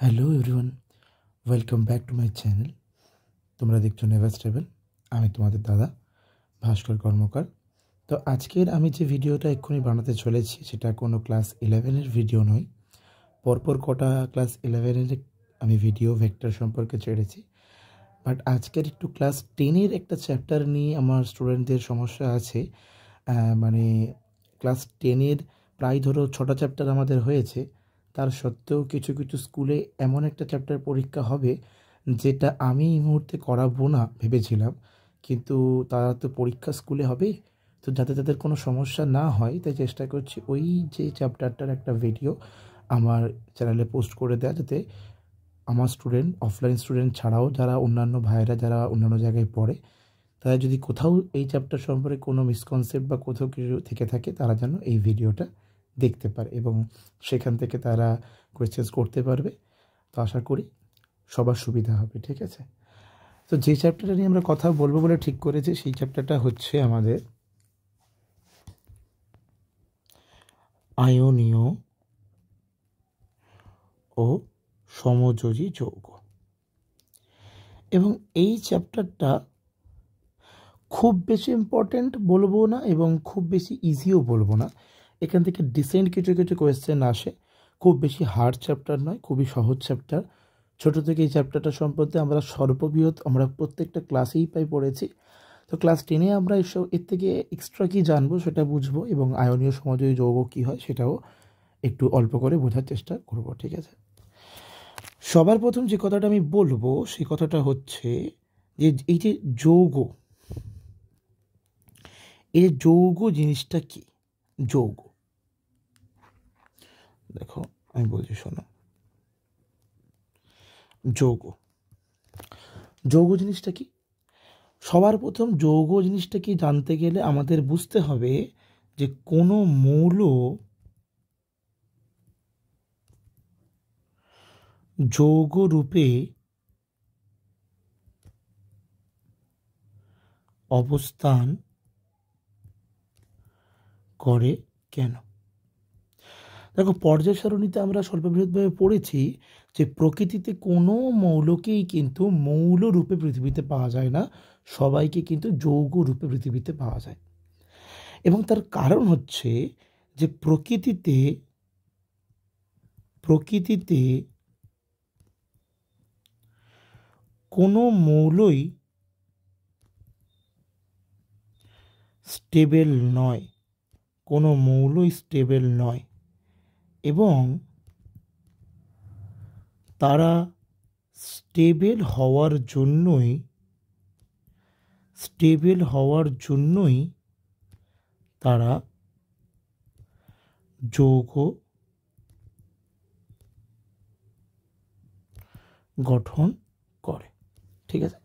Hello everyone, welcome back to my channel. তোমরা দেখছো never stable. আমি তোমাদের দাদা ভাস্কর কর্মকার। তো আজকের আমি যে ভিডিওটা এক্ষুনি বানাতে চলেছি সেটা কোনো ক্লাস 11-এর ভিডিও নয়। পরপর কটা ক্লাস 11-এর আমি ভিডিও ভেক্টর সম্পর্কে ছেড়েছি, বাট আজকের একটু ক্লাস 10-এর একটা চ্যাপ্টার নিয়ে আমার স্টুডেন্টদের সমস্যা আছে। মানে ক্লাস 10-এর প্রায় ধরো 6টা চ্যাপ্টার আমাদের হয়েছে, তার সত্ত্বেও কিছু কিছু স্কুলে এমন একটা চ্যাপ্টার পরীক্ষা হবে যেটা আমি এই মুহূর্তে করাবো না ভেবেছিলাম, কিন্তু তারা তো পরীক্ষা স্কুলে হবে, তো যাতে তাদের কোনো সমস্যা না হয় তাই চেষ্টা করছি ওই যে চ্যাপ্টারটার একটা ভিডিও আমার চ্যানেলে পোস্ট করে দেওয়া, যাতে আমার স্টুডেন্ট, অফলাইন স্টুডেন্ট ছাড়াও যারা অন্যান্য ভাইয়েরা যারা অন্যান্য জায়গায় পড়ে, তারা যদি কোথাও এই চ্যাপ্টার সম্পর্কে কোনো মিসকনসেপ্ট বা কোথাও কিছু থেকে থাকে তারা যেন এই ভিডিওটা দেখতে পারে এবং সেখান থেকে তারা কোয়েশ্চেন্স করতে পারবে। তো আশা করি সবার সুবিধা হবে, ঠিক আছে? তো যে চ্যাপ্টারটা নিয়ে আমরা কথা বলবো বলে ঠিক করেছি সেই চ্যাপ্টারটা হচ্ছে আমাদের আয়নীয় ও সমযোজী যৌগ। এবং এই চ্যাপ্টারটা খুব বেশি ইম্পর্ট্যান্ট বলবো না এবং খুব বেশি ইজিও বলবো না। এখান থেকে ডিসেন্ট কিছু কিছু কোয়েশ্চেন আসে। খুব বেশি হার্ড চ্যাপ্টার নয়, খুবই সহজ চ্যাপ্টার। ছোটো থেকে এই চ্যাপ্টারটা সম্পর্কে আমরা সর্ববৃহৎ আমরা প্রত্যেকটা ক্লাসেই পড়েছি। তো ক্লাস 10-এ আমরা এর থেকে এক্সট্রা কী জানবো সেটা বুঝবো এবং আয়নীয় সমযোজী যৌগ কী হয় সেটাও একটু অল্প করে বোঝার চেষ্টা করব, ঠিক আছে? সবার প্রথম যে কথাটা আমি বলবো সেই কথাটা হচ্ছে যে এই যে যৌগ, এই যে যৌগ জিনিসটা কি? যৌগ, দেখো আমি বলছি শোনো। যৌগ যৌগ জিনিসটা কি? সবার প্রথম যৌগ জিনিসটা কি জানতে গেলে আমাদের বুঝতে হবে যে কোনো মৌল যৌগ রূপে অবস্থান করে কেন? দেখো, পর্যায় সারণীতে আমরা স্বল্পবৃহৎভাবে পড়েছি যে প্রকৃতিতে কোনো মৌলকেই কিন্তু মৌল রূপে পৃথিবীতে পাওয়া যায় না, সবাইকে কিন্তু যৌগ রূপে পৃথিবীতে পাওয়া যায়। এবং তার কারণ হচ্ছে যে প্রকৃতিতে কোনো মৌলই স্টেবল নয়, কোনো মৌলই স্টেবল নয়, এবং তারা স্টেবল হওয়ার জন্যই তারা যৌগ গঠন করে, ঠিক আছে?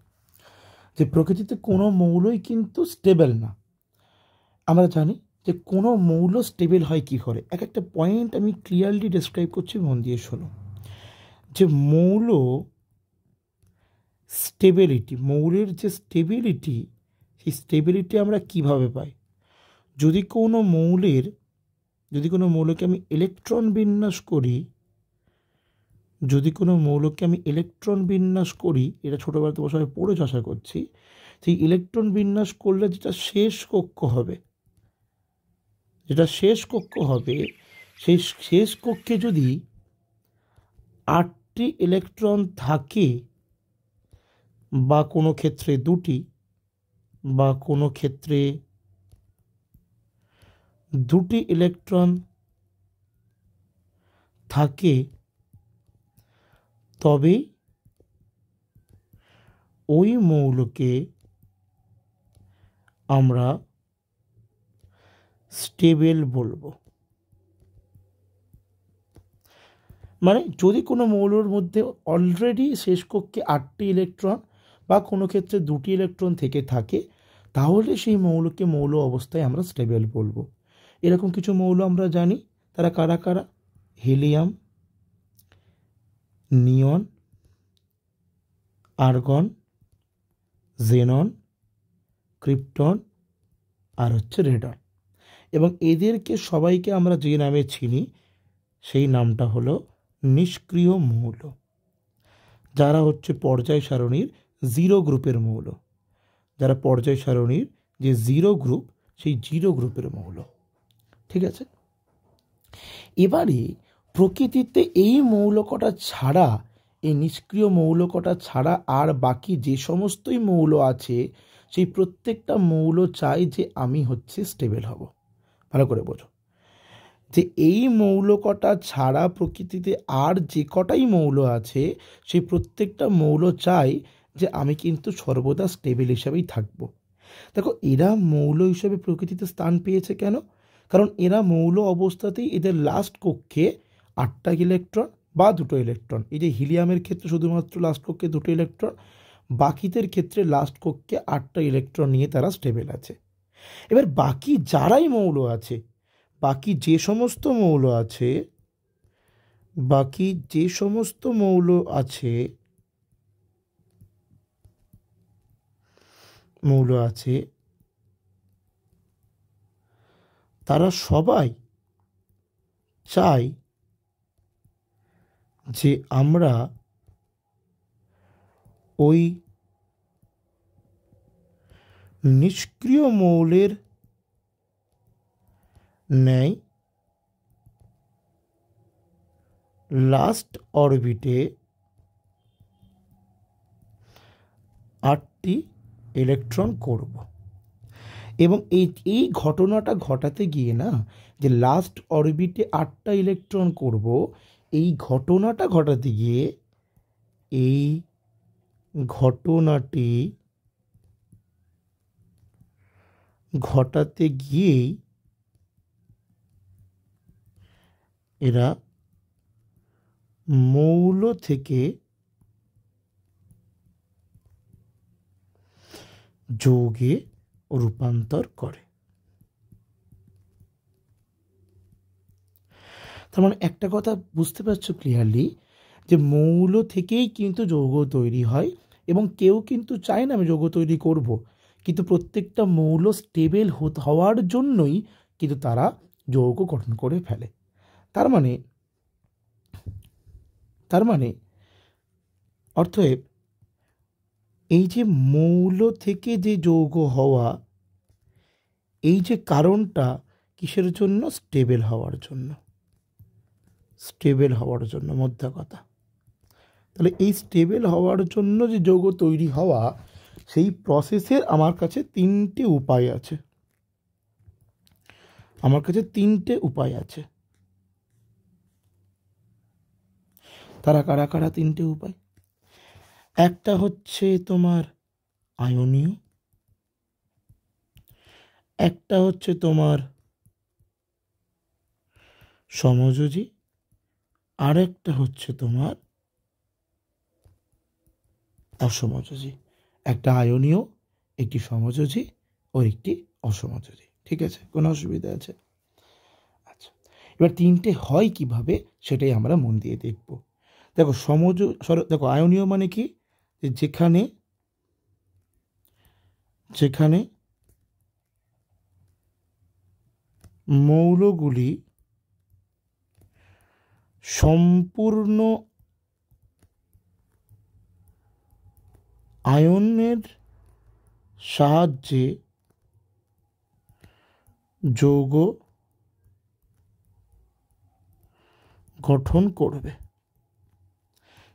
যে প্রকৃতিতে কোনো মৌলই কিন্তু স্টেবল না। আমরা জানি যে কোনো মৌল স্টেবল হয় কী করে। এক একটা পয়েন্ট আমি ক্লিয়ারলি ডেসক্রাইব করছি, মন দিয়ে শোনো। যে মৌলের যে স্টেবিলিটি, সেই স্টেবিলিটি আমরা কিভাবে পাই? যদি কোনো মৌলকে আমি ইলেকট্রন বিন্যাস করি, এটা ছোটোবেলা তোমার সবাই পড়ে আশা করছি, সেই ইলেকট্রন বিন্যাস করলে যেটা শেষ কক্ষ হবে, সেই শেষ কক্ষে যদি 8টি ইলেকট্রন থাকে, বা কোনো ক্ষেত্রে 2টি, বা কোনো ক্ষেত্রে 2টি ইলেকট্রন থাকে, তবেই ওই মৌলকে আমরা স্টেবল বলবো। মানে যদি কোনো মৌলের মধ্যে অলরেডি শেষ কক্ষে 8টি ইলেকট্রন বা কোনো ক্ষেত্রে 2টি ইলেকট্রন থেকে থাকে, তাহলে সেই মৌলকে মৌল অবস্থায় আমরা স্টেবল বলবো। এরকম কিছু মৌল আমরা জানি, তারা কারা কারা? হিলিয়াম, নিয়ন, আর্গন, জেনন, ক্রিপ্টন আর হচ্ছে রেডন। এবং এদেরকে সবাইকে আমরা যে নামে চিনি সেই নামটা হলো নিষ্ক্রিয় মৌল। যারা হচ্ছে পর্যায় সারণীর জিরো গ্রুপের মৌল, যারা পর্যায় সারণীর যে জিরো গ্রুপ, সেই জিরো গ্রুপের মৌল। ঠিক আছে, এবারে প্রকৃতিতে এই মৌল কটা ছাড়া, এই নিষ্ক্রিয় মৌল কটা ছাড়া আর বাকি যে সমস্তই মৌল আছে, সেই প্রত্যেকটা মৌল চাই যে আমি হচ্ছে স্টেবল হব। ভালো করে বোঝো যে এই মৌল কটা ছাড়া প্রকৃতিতে আর যে কটাই মৌল আছে, সেই প্রত্যেকটা মৌল চাই যে আমি কিন্তু সর্বদা স্টেবল হিসাবেই থাকব। দেখো, এরা মৌল হিসেবে প্রকৃতিতে স্থান পেয়েছে কেন? কারণ এরা মৌল অবস্থাতেই এদের লাস্ট কক্ষে 8টা ইলেকট্রন বা 2টো ইলেকট্রন, এই যে হিলিয়ামের ক্ষেত্রে শুধুমাত্র লাস্ট কক্ষে 2টো ইলেকট্রন, বাকিদের ক্ষেত্রে লাস্ট কক্ষে 8টা ইলেকট্রন নিয়ে তারা স্টেবল আছে। এবার বাকি যারাই মৌল আছে, বাকি যে সমস্ত মৌল আছে, বাকি যে সমস্ত মৌল আছে, তারা সবাই চাই যে আমরা ওই নিষ্ক্রিয় মৌলের ন্যায় লাস্ট অরবিটে 8টি ইলেকট্রন করব। এবং এই ঘটনাটা ঘটাতে গিয়ে না, যে লাস্ট অরবিটে 8টা ইলেকট্রন করব, এই ঘটনাটা ঘটাতে গিয়ে, এই ঘটনাটি ঘটাতে গিয়েই এরা মৌল থেকে যৌগে রূপান্তর করে। তার মানে একটা কথা বুঝতে পারছো ক্লিয়ারলি, যে মৌল থেকেই কিন্তু যৌগ তৈরি হয়, এবং কেউ কিন্তু চায় না আমি যৌগ তৈরি করব, কিন্তু প্রত্যেকটা মৌল স্টেবল হওয়ার জন্যই কিন্তু তারা যৌগ গঠন করে ফেলে। তার মানে অতএব এই যে মৌল থেকে যে যৌগ হওয়া, এই যে কারণটা কিসের জন্য? স্টেবল হওয়ার জন্য, মধ্যে কথা। তাহলে এই স্টেবল হওয়ার জন্য যে যৌগ তৈরি হওয়া, সেই প্রসেসের আমার কাছে 3টে উপায় আছে। তারা কারা কারা 3টে উপায়? একটা হচ্ছে তোমার আয়নীয়, একটা হচ্ছে তোমার সমযোজী, আর একটা হচ্ছে তোমার অসমযোজী। একটা আয়নীয়, একটি সমযোজী ও একটি অসমযোজী। ঠিক আছে, কোনো অসুবিধা আছে? আচ্ছা, এবার 3টে হয় কিভাবে সেটাই আমরা মন দিয়ে দেখব। দেখো, দেখো আয়নীয় মানে কি? যেখানে মৌলগুলি সম্পূর্ণ আয়নের সাহায্যে যৌগ গঠন করবে,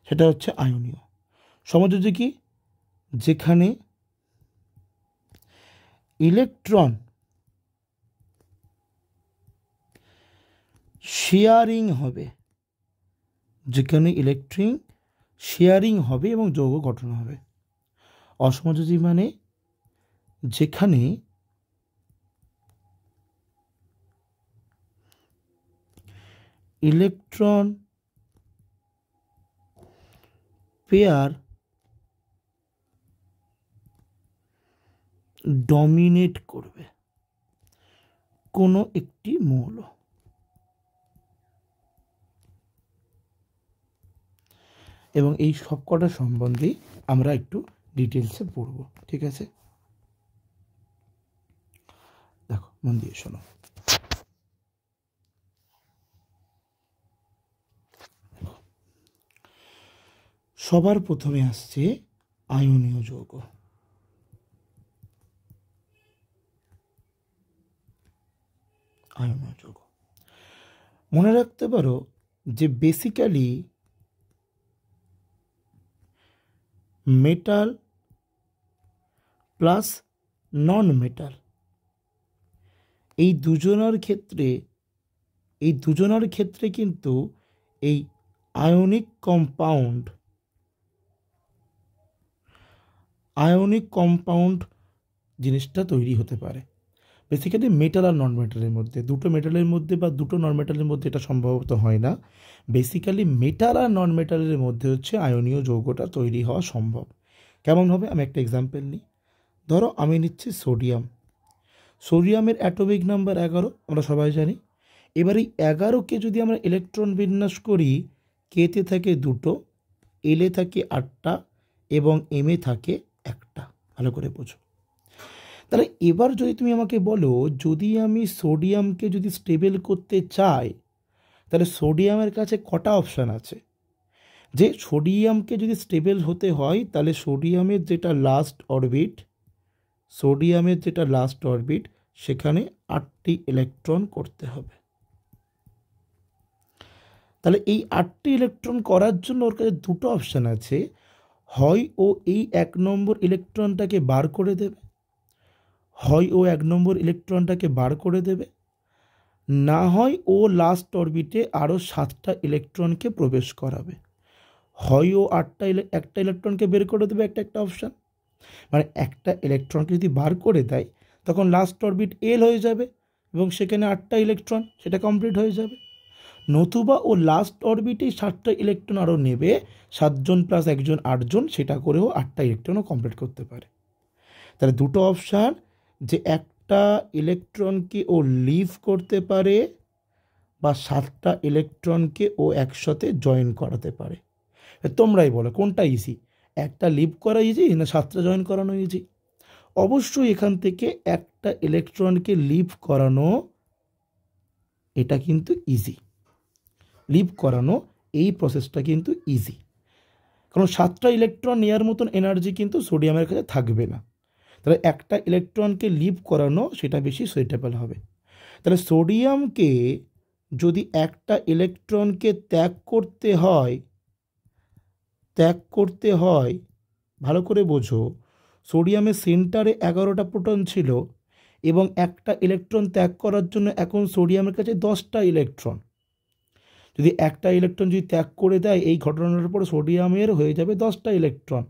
সেটা হচ্ছে আয়নীয়। সমযোজী কি? যেখানে ইলেকট্রন শেয়ারিং হবে, এবং যৌগ গঠন হবে। অসমযোজী মানে যেখানে ইলেকট্রন পেয়ার ডমিনেট করবে কোনো একটি মৌল। এবং এই সবকটা সম্বন্ধে আমরা একটু ডিটেলসে পড়ব। ঠিক আছে, দেখো মন দিয়ে শোনো। সবার প্রথমে আসছে আয়নীয় যৌগ। আয়নীয় যৌগ মনে রাখতে পারো যে বেসিক্যালি মেটাল প্লাস নন মেটাল এই দুজনের ক্ষেত্রে কিন্তু এই আয়নিক কম্পাউন্ড জিনিসটা তৈরি হতে পারে। বেসিক্যালি মেটাল আর নন মেটালের মধ্যে, দুটো মেটালের মধ্যে বা দুটো নন মেটালের মধ্যে এটা সম্ভবত হয় না। বেসিক্যালি মেটাল আর নন মেটালের মধ্যে হচ্ছে আয়নীয় যৌগটা তৈরি হওয়া সম্ভব। কেমন হবে? আমি একটা এক্সাম্পল নিই। ধরো আমি নিচ্ছি সোডিয়ামের অ্যাটমিক নাম্বার 11, আমরা সবাই জানি। এবার এই 11কে যদি আমরা ইলেকট্রন বিন্যাস করি, কেতে থাকে 2, এলে থাকে 8টা এবং এমে থাকে 1টা। ভালো করে বোঝো। তাহলে এবার যদি তুমি আমাকে বলো, যদি আমি সোডিয়ামকে যদি স্টেবল করতে চাই, তাহলে সোডিয়ামের কাছে কটা অপশান আছে? যে সোডিয়ামকে যদি স্টেবল হতে হয়, তাহলে সোডিয়ামের যেটা লাস্ট অরবিট সেখানে 8টি ইলেকট্রন করতে হবে। তাহলে এই 8টি ইলেকট্রন করার জন্য ওর কাছে দুটো অপশান আছে। হয় ও এই 1 নম্বর ইলেকট্রনটাকে বার করে দেবে, না হয় ও লাস্ট অরবিটে আরও 7টা ইলেকট্রনকে প্রবেশ করাবে। হয় ও একটা ইলেকট্রনকে বের করে দেবে, একটা অপশান। মানে একটা ইলেকট্রনকে যদি বার করে দেয়, তখন লাস্ট অরবিট এল হয়ে যাবে এবং সেখানে 8টা ইলেকট্রন, সেটা কমপ্লিট হয়ে যাবে। নতুবা ও লাস্ট অরবিটেই 7টা ইলেকট্রন আরও নেবে, 7 জন প্লাস 1 জন 8 জন, সেটা করেও 8টা ইলেকট্রনও কমপ্লিট করতে পারে। তাহলে দুটো অপশান, যে একটা ইলেকট্রনকে ও লিভ করতে পারে বা 7টা ইলেকট্রনকে ও একসাথে জয়েন করাতে পারে। তোমরাই বলো কোনটা ইজি? একটা লিভ করা ইজি না 7টা জয়েন করানো ইজি? অবশ্যই এখান থেকে একটা ইলেকট্রনকে লিভ করানো, এটা কিন্তু ইজি। লিভ করানো এই প্রসেসটা কিন্তু ইজি, কারণ 7টা ইলেকট্রন নেওয়ার মতন এনার্জি কিন্তু সোডিয়ামের কাছে থাকবে না। তাহলে একটা ইলেকট্রনকে লিভ করানো সেটা বেশি সুইটেবল হবে। তাহলে সোডিয়ামকে যদি একটা ইলেকট্রনকে ত্যাগ করতে হয়, ভালো করে বোঝো, সোডিয়ামের সেন্টারে 11টা প্রোটন ছিল এবং একটা ইলেকট্রন ত্যাগ করার জন্য এখন সোডিয়ামের কাছে 10টা ইলেকট্রন। যদি একটা ইলেকট্রন যদি ত্যাগ করে দেয়, এই ঘটনার পর সোডিয়ামের হয়ে যাবে 10টা ইলেকট্রন।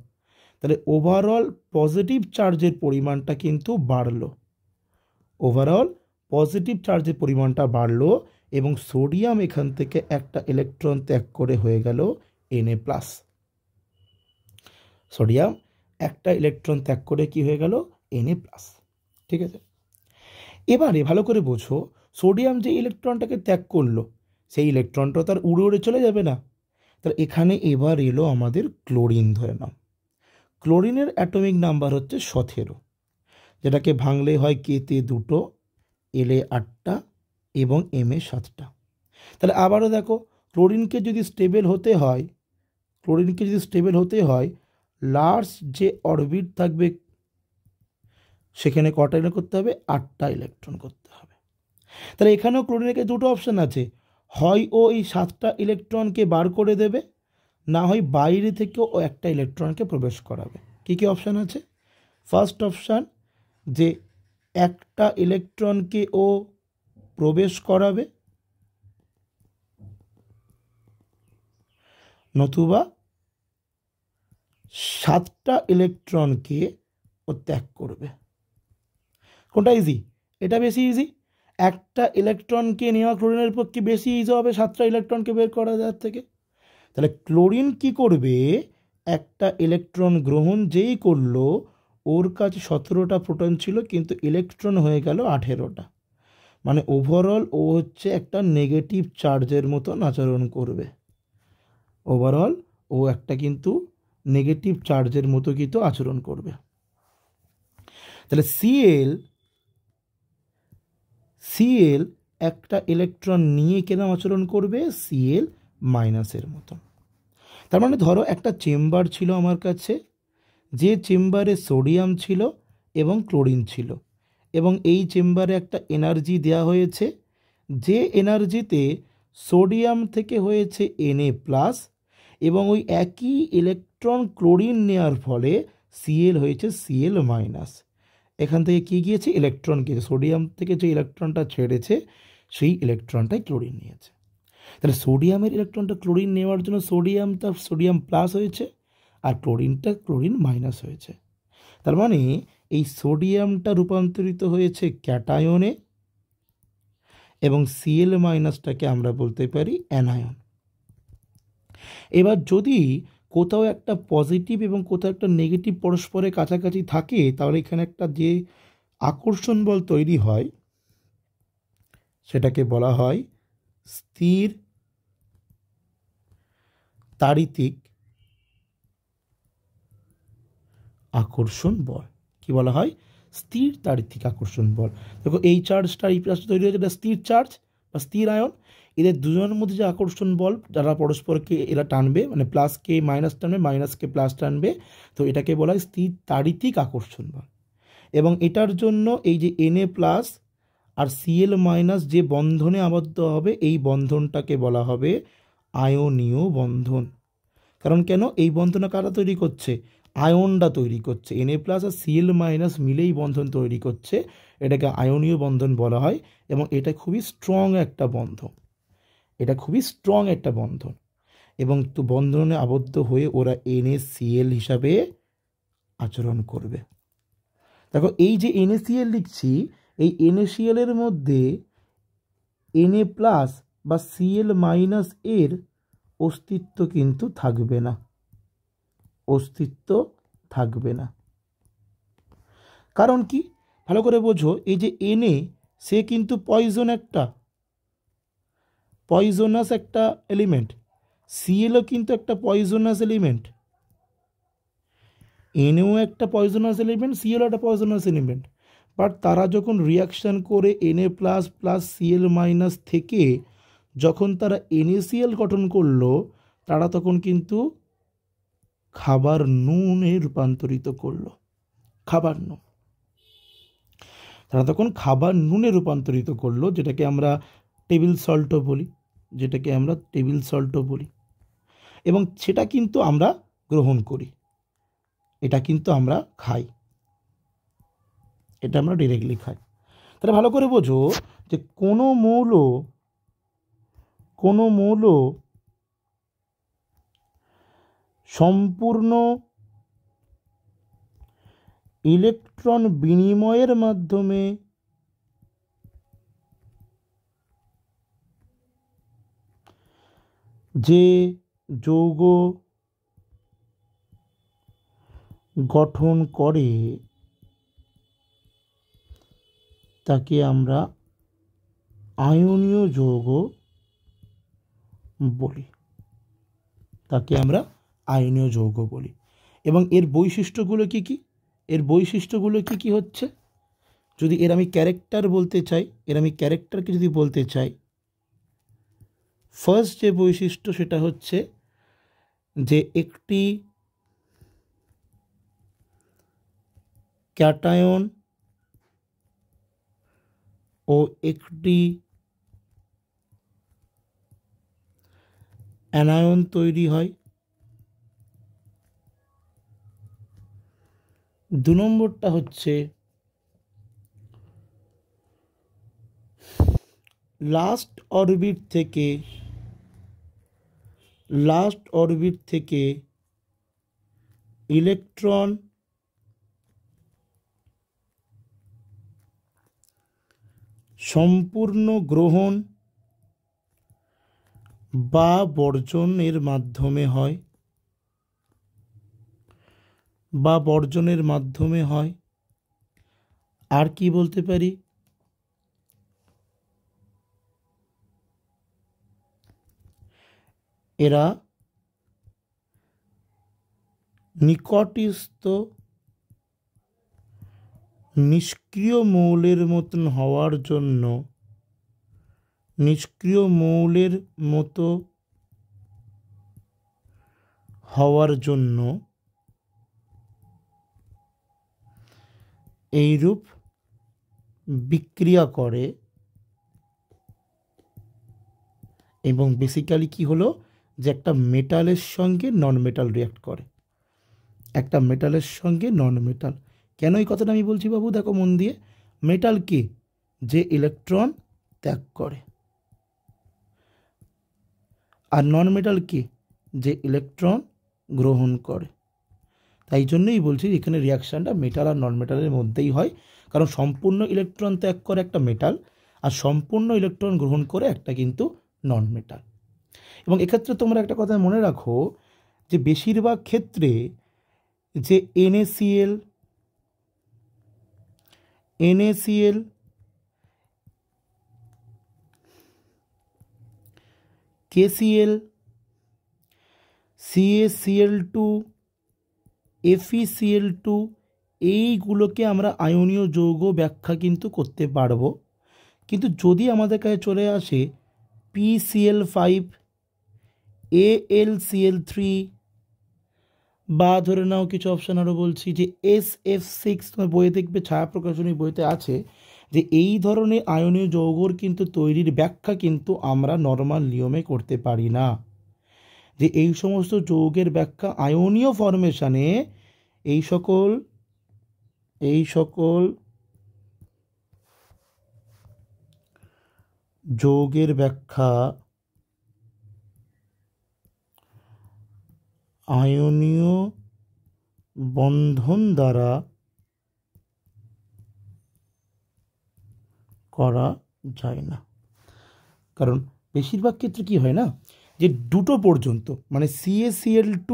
তাহলে ওভারঅল পজিটিভ চার্জের পরিমাণটা কিন্তু বাড়লো, এবং সোডিয়াম এখান থেকে একটা ইলেকট্রন ত্যাগ করে হয়ে গেল Na+। সোডিয়াম একটা ইলেকট্রন ত্যাগ করে কি হয়ে গেল? Na+। ঠিক আছে, এবারে ভালো করে বোঝো, সোডিয়াম যে ইলেকট্রনটাকে ত্যাগ করলো, সেই ইলেকট্রনটা তার উড়ে চলে যাবে না। তাহলে এখানে এবার এলো আমাদের ক্লোরিন। ধরে নাও ক্লোরিনের অ্যাটমিক নাম্বার হচ্ছে 17, যেটাকে ভাঙলে হয় কেতে 2, এলে 8টা এবং এমে 7টা। তাহলে আবারও দেখো, ক্লোরিনকে যদি স্টেবল হতে হয়, লার্জ যে অরবিট থাকবে সেখানে কটা ইলেকট্রন করতে হবে? 8টা ইলেকট্রন করতে হবে। তাহলে এখানেও ক্লোরিনের দুটো অপশান আছে, হয় ও এই 7টা ইলেকট্রনকে বার করে দেবে, না হয় বাইরে থেকেও ও একটা ইলেকট্রনকে প্রবেশ করাবে। কী অপশান আছে? ফার্স্ট অপশান, যে একটা ইলেকট্রনকে ও প্রবেশ করাবে, নতুবা 7টা ইলেকট্রনকে ও ত্যাগ করবে। কোনটা ইজি? এটা বেশি ইজি। একটা ইলেকট্রনকে নেওয়া ক্লোরিনের পক্ষে বেশি ইজি হবে 7টা ইলেকট্রনকে বের করা যাওয়ার থেকে। তাহলে ক্লোরিন কি করবে? একটা ইলেকট্রন গ্রহণ যেই করলো, ওর কাছে 17টা প্রোটন ছিল কিন্তু ইলেকট্রন হয়ে গেল 18টা। মানে ওভারঅল ও হচ্ছে একটা নেগেটিভ চার্জের মতন আচরণ করবে। ওভারঅল ও একটা কিন্তু নেগেটিভ চার্জের মতো কিন্তু আচরণ করবে। তাহলে সিএল একটা ইলেকট্রন নিয়ে কেন আচরণ করবে? Cl- মতন। তার মানে ধরো একটা চেম্বার ছিল আমার কাছে, যে চেম্বারে সোডিয়াম ছিল এবং ক্লোরিন ছিল, এবং এই চেম্বারে একটা এনার্জি দেওয়া হয়েছে, যে এনার্জিতে সোডিয়াম থেকে হয়েছে Na+, এবং ওই একই ইলেকট্রন ক্লোরিন নেওয়ার ফলে Cl হয়েছে Cl-। এখান থেকে কী গিয়েছে? ইলেকট্রন গিয়েছে। সোডিয়াম থেকে যে ইলেকট্রনটা ছেড়েছে সেই ইলেকট্রনটাই ক্লোরিন নিয়েছে। তাহলে সোডিয়ামের ইলেকট্রনটা ক্লোরিন নেওয়ার জন্য সোডিয়ামটা সোডিয়াম+ হয়েছে, আর ক্লোরিনটা ক্লোরিন- হয়েছে। তার মানে এই সোডিয়ামটা রূপান্তরিত হয়েছে ক্যাটায়নে, এবং Cl- আমরা বলতে পারি অ্যানায়ন। এবার যদি কোথাও একটা পজিটিভ এবং কোথাও একটা নেগেটিভ পরস্পরের কাছাকাছি থাকে, তাহলে এখানে একটা যে আকর্ষণ বল তৈরি হয় সেটাকে বলা হয় স্থির তাড়িতিক আকর্ষণ বল। কি বলা হয়? স্থির তাড়িতিক আকর্ষণ বল। দেখো এই চার্জটা এই প্লাসটা তৈরি হয়েছে, এটা স্থির চার্জ বা স্থির আয়ন। এদের দুজনের মধ্যে যে আকর্ষণ বল, যারা পরস্পরকে এরা টানবে, মানে প্লাসকে মাইনাস টানবে, মাইনাসকে প্লাস টানবে, তো এটাকে বলা হয় স্থির তাড়িতিক আকর্ষণ বল। এবং এটার জন্য এই যে Na+ আর Cl- যে বন্ধনে আবদ্ধ হবে, এই বন্ধনটাকে বলা হবে আয়নীয় বন্ধন। কারণ কেন? এই বন্ধনটা কারা তৈরি করছে? আয়নটা তৈরি করছে। Na+ আর Cl- মিলেই বন্ধন তৈরি করছে, এটাকে আয়নীয় বন্ধন বলা হয়। এবং এটা খুবই স্ট্রং একটা বন্ধন, এটা খুবই স্ট্রং একটা বন্ধন। এবং তো বন্ধনে আবদ্ধ হয়ে ওরা NaCl হিসাবে আচরণ করবে। দেখো এই যে NaCl লিখছি, এই NaCl এর মধ্যে Na+ বা Cl- এর অস্তিত্ব কিন্তু থাকবে না, অস্তিত্ব থাকবে না। কারণ কি? ভালো করে বোঝো। এই যে Na, সে কিন্তু পয়জন, একটা পয়জনাস একটা এলিমেন্ট। Clও কিন্তু একটা পয়জনাস এলিমেন্ট। Naও একটা পয়জনাস এলিমেন্ট, Clও একটা পয়জনাস এলিমেন্ট। বাট তারা যখন রিয়াকশান করে Na+ প্লাস Cl- থেকে যখন তারা NaCl গঠন করলো, তারা তখন কিন্তু খাবার নুনে রূপান্তরিত করলো। খাবার নুন, তারা তখন খাবার নুনে রূপান্তরিত করলো, যেটাকে আমরা টেবিল সল্টও বলি, যেটাকে আমরা টেবিল সল্টও বলি। এবং সেটা কিন্তু আমরা গ্রহণ করি, এটা কিন্তু আমরা খাই, এটা আমরা ডিরেক্টলি খাই। তাহলে ভালো করে বোঝো যে কোনো মৌল সম্পূর্ণ ইলেকট্রন বিনিময়ের মাধ্যমে যে যৌগ গঠন করে তাকে আমরা আয়নীয় যৌগ বলি, তাকে আমরা আয়নীয় যৌগ বলি। এবং এর বৈশিষ্ট্যগুলো কি কি? এর বৈশিষ্ট্যগুলো কি কি হচ্ছে? যদি এর আমি ক্যারেক্টার বলতে চাই, এর আমি ক্যারেক্টারকে যদি বলতে চাই, ফার্স্ট যে বৈশিষ্ট্য সেটা হচ্ছে যে একটি ক্যাটায়ন ও একটি অ্যানায়ন তৈরি হয়। 2 নম্বরটা হচ্ছে লাস্ট অরবিট থেকে ইলেকট্রন সম্পূর্ণ গ্রহণ বা বর্জনের মাধ্যমে হয়, আর কি বলতে পারি? এরা নিকটস্থ নিষ্ক্রিয় মৌলের মতন হওয়ার জন্য নিষ্ক্রিয় মৌলের মতো হওয়ার জন্য এইরূপ বিক্রিয়া করে এবং বেসিক্যালি কি হলো যে একটা মেটালের সঙ্গে নন মেটাল রিয়াক্ট করে, একটা মেটালের সঙ্গে নন মেটাল। কেন এই কথাটা আমি বলছি বাবু, দেখো মন দিয়ে। মেটাল কি? যে ইলেকট্রন ত্যাগ করে। আর নন মেটাল কি? যে ইলেকট্রন গ্রহণ করে। তাই জন্যই বলছি এখানে রিয়াকশানটা মেটাল আর নন মেটালের মধ্যেই হয়, কারণ সম্পূর্ণ ইলেকট্রন ত্যাগ করে একটা মেটাল আর সম্পূর্ণ ইলেকট্রন গ্রহণ করে একটা কিন্তু নন মেটাল। এবং এক্ষেত্রে তোমরা একটা কথা মনে রাখো যে বেশিরভাগ ক্ষেত্রে যে NaCl, KCl, CaCl2, FeCl2 এইগুলোকে আমরা আয়নীয় যৌগ ব্যাখ্যা কিন্তু করতে পারবো। কিন্তু যদি আমাদের কাছে চলে আসে PCl5, AlCl3 বা ধরে নাও কিছু অপশান আরও বলছি যে SF6, তোমার বইয়ে দেখবে ছায়া প্রকাশনী বইতে আছে যে এই ধরনের আয়নীয় যৌগর কিন্তু তৈরির ব্যাখ্যা কিন্তু আমরা নর্মাল নিয়মে করতে পারি না। যে এই সমস্ত যৌগের ব্যাখ্যা আয়নীয় ফরমেশনে এই সকল যৌগের ব্যাখ্যা আয়নীয় বন্ধন দ্বারা করা যায় না। কারণ বেশিরভাগ ক্ষেত্রে কি হয় না যে দুটো পর্যন্ত মানে CaCl2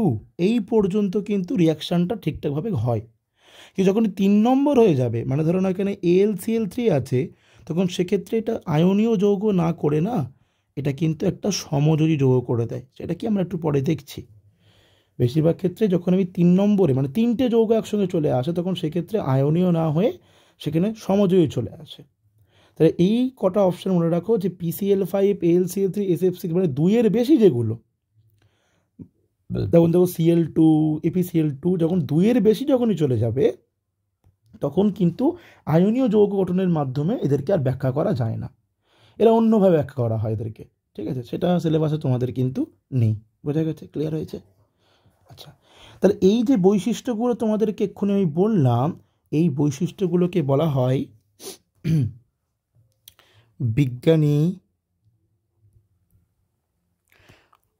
এই পর্যন্ত কিন্তু রিয়াকশানটা ঠিকঠাকভাবে হয়, কিন্তু যখন 3 নম্বর হয়ে যাবে মানে ধরো না এখানে AlCl3 আছে, তখন সেক্ষেত্রে এটা আয়নীয় যৌগ না করে না এটা কিন্তু একটা সমযোজী যৌগ করে দেয়। সেটা কি আমরা একটু পরে দেখছি। বেশিরভাগ ক্ষেত্রে যখন আমি 3 নম্বরে মানে 3টে যৌগ একসঙ্গে চলে আসে তখন সেক্ষেত্রে আয়নীয় না হয়ে সেখানে সমযোজী চলে আসে। তাহলে এই কটা অপশান মনে রাখো যে PCl5, AlCl3, SF6 মানে 2-এর বেশি যেগুলো, যেমন দেখো Cl2, FeCl2 যখন 2-এর বেশি যখনই চলে যাবে তখন কিন্তু আয়নীয় যৌগ গঠনের মাধ্যমে এদেরকে আর ব্যাখ্যা করা যায় না, এরা অন্যভাবে ব্যাখ্যা করা হয় এদেরকে। ঠিক আছে, সেটা সিলেবাসে তোমাদের কিন্তু নেই। বোঝা গেছে? ক্লিয়ার হয়েছে? আচ্ছা, তাহলে এই যে বৈশিষ্ট্যগুলো তোমাদেরকে এক্ষুনি আমি বললাম, এই বৈশিষ্ট্যগুলোকে বলা হয় বিজ্ঞানী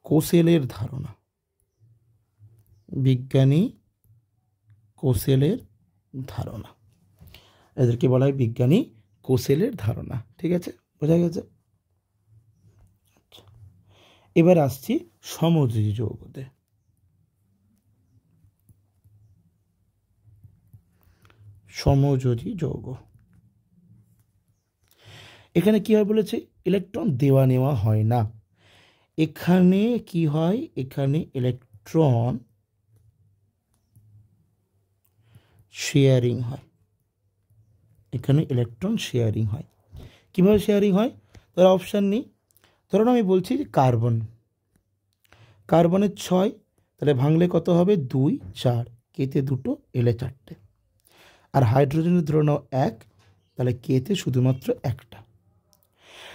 কোসেলের ধারণা। বিজ্ঞানী কোসেলের ধারণা, এদেরকে বলা হয় বিজ্ঞানী কোসেলের ধারণা। ঠিক আছে, বোঝা গেছে? এবার আসছি সমযোজী যৌগতে। সমযোজী যৌগ, এখানে কি হয় বলেছে? ইলেকট্রন দেওয়া নেওয়া হয় না। এখানে কি হয়? এখানে ইলেকট্রন শেয়ারিং হয়। এখানে ইলেকট্রন শেয়ারিং হয়। কীভাবে শেয়ারিং হয়? তার অপশান নেই। ধরুন আমি বলছি যে কার্বনের 6, তাহলে ভাঙলে কত হবে? 2, 4, কেতে 2, এলে 4টে। আর হাইড্রোজেনের ধরে নাও 1, তাহলে কেতে শুধুমাত্র 1টা।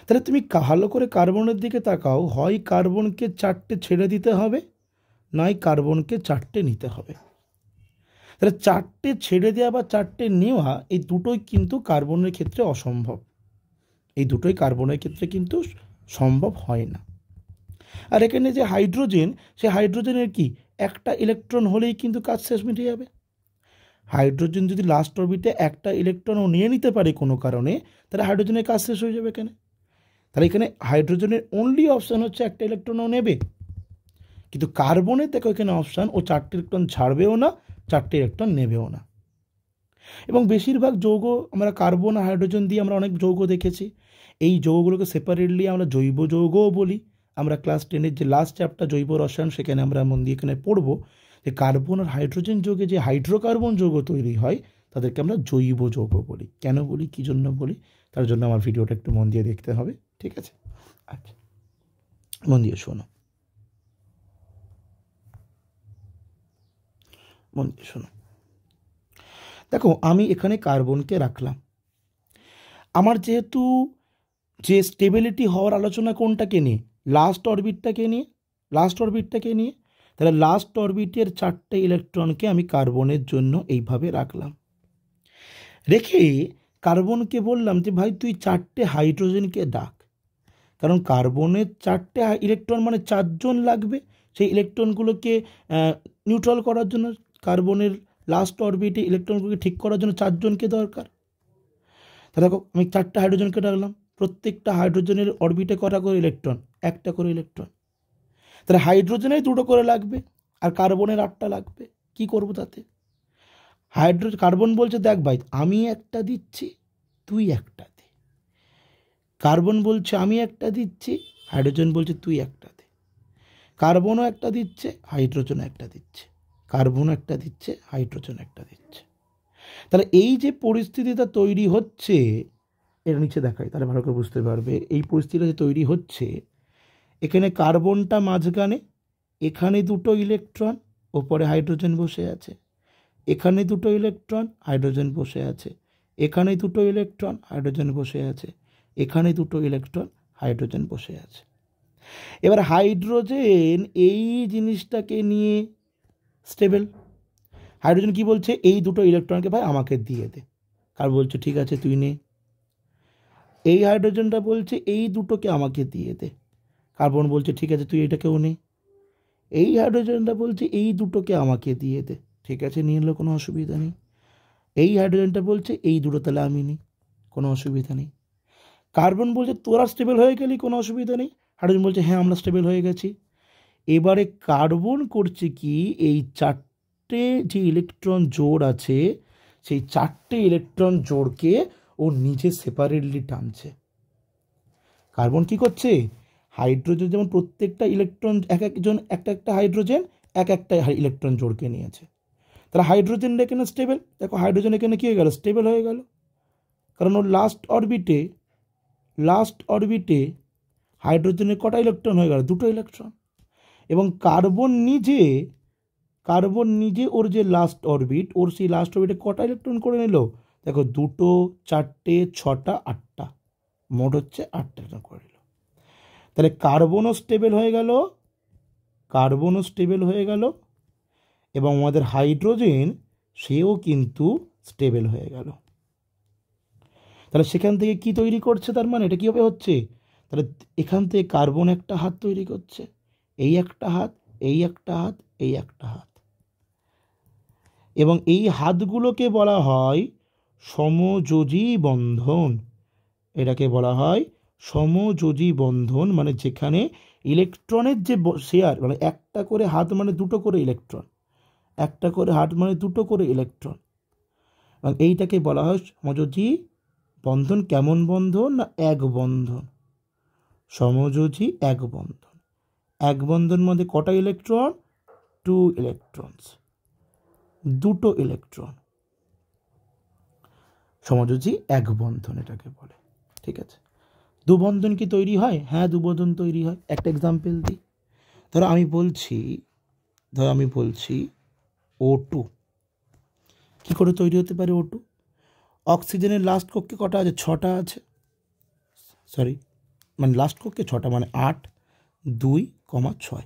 তাহলে তুমি ভালো করে কার্বনের দিকে তাকাও, হয় কার্বনকে 4টে ছেড়ে দিতে হবে, নয় কার্বনকে 4টে নিতে হবে। তাহলে 4টে ছেড়ে দেওয়া বা 4টে নেওয়া এই দুটোই কিন্তু কার্বনের ক্ষেত্রে অসম্ভব। এই দুটোই কার্বনের ক্ষেত্রে কিন্তু সম্ভব হয় না। আর এখানে যে হাইড্রোজেন, সে হাইড্রোজেনের কি একটা ইলেকট্রন হলেই কিন্তু কাজ শেষ, মিটে যাবে। হাইড্রোজেন যদি লাস্ট অরবিটে একটা ইলেকট্রনও নিয়ে নিতে পারে কোনো কারণে, তাহলে হাইড্রোজেনের কাজ শেষ হয়ে যাবে এখানে। তাহলে এখানে হাইড্রোজেনের অনলি অপশান হচ্ছে একটা ইলেকট্রনও নেবে, কিন্তু কার্বনের দেখো এখানে অপশান ও 4টে ইলেকট্রন ছাড়বেও না, 4টে ইলেকট্রন নেবেও না। এবং বেশিরভাগ যৌগ আমরা কার্বন আর হাইড্রোজেন দিয়ে আমরা অনেক যৌগ দেখেছি। এই যৌগগুলোকে সেপারেটলি আমরা জৈব যৌগও বলি। আমরা ক্লাস 10-এর যে লাস্ট চ্যাপ্টার জৈব রসায়ন, সেখানে আমরা মন দিয়ে এখানে পড়বো যে কার্বন আর হাইড্রোজেন যৌগে যে হাইড্রোকার্বন যৌগ তৈরি হয় তাদেরকে আমরা জৈব যৌগ বলি। কেন বলি, কী জন্য বলি, তার জন্য আমার ভিডিওটা একটু মন দিয়ে দেখতে হবে। ঠিক আছে? আচ্ছা, মন দিয়ে শোনো। মন দিয়ে শোনো। দেখো আমি এখানে কার্বনকে রাখলাম, আমার যেহেতু যে স্টেবিলিটি হওয়ার আলোচনা কোনটাকে নিয়ে, লাস্ট অরবিটটাকে নিয়ে, তাহলে লাস্ট অরবিটের 4টে ইলেকট্রনকে আমি কার্বনের জন্য এইভাবে রাখলাম। রেখে কার্বনকে বললাম যে ভাই তুই 4টে হাইড্রোজেনকে ডাক, কারণ কার্বনের 4টে ইলেকট্রন মানে 4জন লাগবে সেই ইলেকট্রনগুলোকে নিউট্রাল করার জন্য। কার্বনের লাস্ট অরবিটে ইলেকট্রনগুলোকে ঠিক করার জন্য 4জনকে দরকার। তাহলে দেখো আমি 4টে হাইড্রোজেনকে ডাকলাম, প্রত্যেকটা হাইড্রোজেনের অরবিটে কটা করে ইলেকট্রন, একটা করে ইলেকট্রন। তাহলে হাইড্রোজেনের 2টো করে লাগবে আর কার্বনের 8টা লাগবে। কি করব তাতে? কার্বন বলছে দেখ ভাই আমি একটা দিচ্ছি, তুই একটা দে। কার্বন বলছে আমি একটা দিচ্ছি, হাইড্রোজেন বলছে তুই একটা দে। কার্বনও একটা দিচ্ছে, হাইড্রোজেনও একটা দিচ্ছে, কার্বনও একটা দিচ্ছে, হাইড্রোজেন একটা দিচ্ছে। তাহলে এই যে পরিস্থিতিটা তৈরি হচ্ছে, এর নিচে দেখাই তাহলে ভালো করে বুঝতে পারবে। এই পরিস্থিতিটা যে তৈরি হচ্ছে, এখানে কার্বনটা মাঝখানে, এখানে 2টো ইলেকট্রন, ওপরে হাইড্রোজেন বসে আছে, এখানে 2টো ইলেকট্রন, হাইড্রোজেন বসে আছে, এখানে 2টো ইলেকট্রন, হাইড্রোজেন বসে আছে, এখানে 2টো ইলেকট্রন, হাইড্রোজেন বসে আছে। এবার হাইড্রোজেন এই জিনিসটাকে নিয়ে স্টেবল। হাইড্রোজেন কি বলছে, এই 2টো ইলেকট্রনকে ভাই আমাকে দিয়ে দে। কার্বন বলছে ঠিক আছে তুই নে। এই হাইড্রোজেনটা বলছে এই 2টোকে আমাকে দিয়ে দে। কার্বন বলছে ঠিক আছে তুই এটাকেও নে। এই হাইড্রোজেনটা বলছে এই 2টোকে আমাকে দিয়ে দে। ঠিক আছে নিয়ে এলো, কোনো অসুবিধা নেই। এই হাইড্রোজেনটা বলছে এই 2টো তাহলে আমি নিই, কোনো অসুবিধা নেই। কার্বন বলছে তোরা স্টেবল হয়ে গেলি, কোনো অসুবিধা নেই। হাইড্রোজেন বলছে হ্যাঁ আমরা স্টেবল হয়ে গেছি। এবারে কার্বন করছে কি, এই 4টে যে ইলেকট্রন জোড় আছে সেই 4টে ইলেকট্রন জোড়কে ও নিজে সেপারেটলি টানছে। কার্বন কি করছে, হাইড্রোজেন যেমন প্রত্যেকটা ইলেকট্রন একজন একটা হাইড্রোজেন একটা ইলেকট্রন জোড়কে নিয়েছে। তাহলে হাইড্রোজেন এখানে স্টেবল, দেখো হাইড্রোজেন এখানে কি হয়ে গেল, স্টেবল হয়ে গেল, কারণ ওর লাস্ট অরবিটে হাইড্রোজেনের কটা ইলেকট্রন হয়ে গেল, 2টো ইলেকট্রন। এবং কার্বন নিজে ওর যে লাস্ট অরবিট, ওর সেই লাস্ট অরবিটে কটা ইলেকট্রন করে নিল, দেখো 2টো 4টে 6টা 8টা, মোট হচ্ছে 8টা ইলেকট্রন করে নিল। তাহলে কার্বনও স্টেবল হয়ে গেল, এবং আমাদের হাইড্রোজেন সেও কিন্তু স্টেবল হয়ে গেল। তাহলে সেখান থেকে কি তৈরি করছে, তার মানে এটা কীভাবে হচ্ছে, তাহলে এখান থেকে কার্বন একটা হাত তৈরি করছে, এই একটা হাত, এই একটা হাত, এই একটা হাত, এবং এই হাতগুলোকে বলা হয় সমযোজী বন্ধন। এটাকে বলা হয় সমযোজী বন্ধন, মানে যেখানে ইলেকট্রনের যে শেয়ার, মানে একটা করে হাত মানে 2টো করে ইলেকট্রন, একটা করে হাত মানে 2টো করে ইলেকট্রন, এবং এইটাকে বলা হয় সমযোজী বন্ধন। কেমন বন্ধন না, এক বন্ধন, সমযোজী এক বন্ধন। এক বন্ধন মধ্যে কটা ইলেকট্রন, 2 ইলেকট্রনস, 2টো ইলেকট্রন, সমযোজী এক বন্ধন এটাকে বলে। ঠিক আছে, 2 বন্ধন কি তৈরি হয়, হ্যাঁ 2 বন্ধন তৈরি হয়। একটা এক্সাম্পল দিই, ধরো আমি বলছি O2 কি করে তৈরি হতে পারে। O2, অক্সিজেনের লাস্ট কক্ষে কটা আছে, 6টা আছে, সরি মানে লাস্ট কক্ষে 6টা, মানে 8, 2, 6।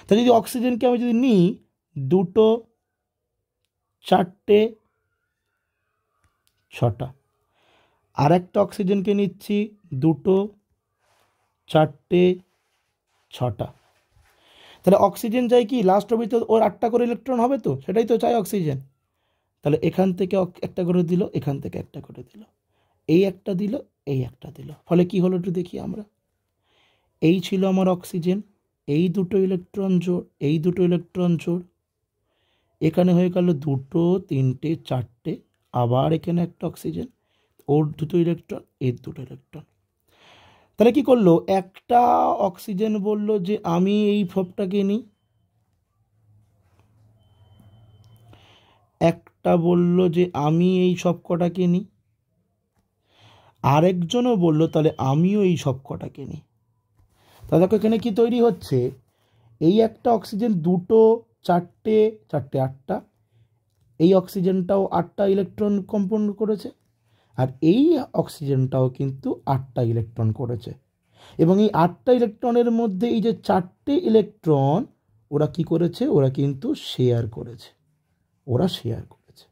তাহলে যদি অক্সিজেনকে আমি যদি নিই 2টো 4টে 6টা, আর একটা অক্সিজেনকে নিচ্ছি 2টো 4টে 6টা, তাহলে অক্সিজেন চাই কি লাস্ট অরবিটে ওর 8টা করে ইলেকট্রন হবে, তো সেটাই তো চাই অক্সিজেন। তাহলে এখান থেকে একটা করে দিল, এখান থেকে একটা করে দিল, এই একটা দিল, এই একটা দিল, ফলে কি হলো একটু দেখি আমরা। এই ছিল আমার অক্সিজেন, এই 2টো ইলেকট্রন জোড়, এই 2টো ইলেকট্রন জোড়, এখানে হয়ে গেল 2টো 3টে 4টে, আবার এখানে একটা অক্সিজেন, ওর 2টো ইলেকট্রন, এর 2টো ইলেকট্রন। তাহলে কি করলো, একটা অক্সিজেন বলল যে আমি এই সবটাকে নিই, একটা বলল যে আমি এই সব কটাকে নিই, আরেকজনও বলল তাহলে আমিও এই সব কটাকে নিই। তাহলে দেখো এখানে কি তৈরি হচ্ছে, এই একটা অক্সিজেন 2টো চারটে চারটে আটটা, এই অক্সিজেনটাও আটটা ইলেকট্রন কম্পাউন্ড করেছে, আর এই অক্সিজেনটাও কিন্তু আটটা ইলেকট্রন করেছে। এবং এই আটটা ইলেকট্রনের মধ্যে এই যে চারটে ইলেকট্রন ওরা কি করেছে, ওরা কিন্তু শেয়ার করেছে, ওরা শেয়ার করেছে।